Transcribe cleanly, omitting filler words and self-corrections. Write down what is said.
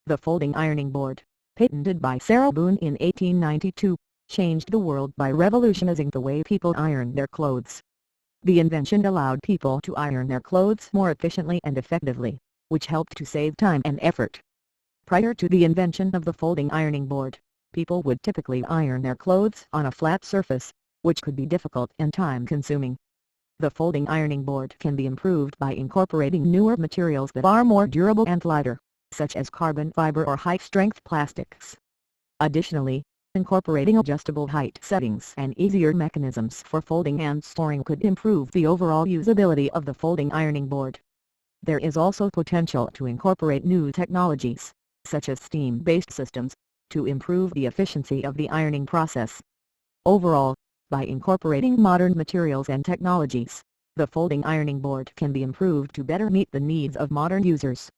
The folding ironing board, patented by Sarah Boone in 1892, changed the world by revolutionizing the way people iron their clothes. The invention allowed people to iron their clothes more efficiently and effectively, which helped to save time and effort. Prior to the invention of the folding ironing board, people would typically iron their clothes on a flat surface, which could be difficult and time-consuming. The folding ironing board can be improved by incorporating newer materials that are more durable and lighter, such as carbon fiber or high-strength plastics. Additionally, incorporating adjustable height settings and easier mechanisms for folding and storing could improve the overall usability of the folding ironing board. There is also potential to incorporate new technologies, such as steam-based systems, to improve the efficiency of the ironing process. Overall, by incorporating modern materials and technologies, the folding ironing board can be improved to better meet the needs of modern users.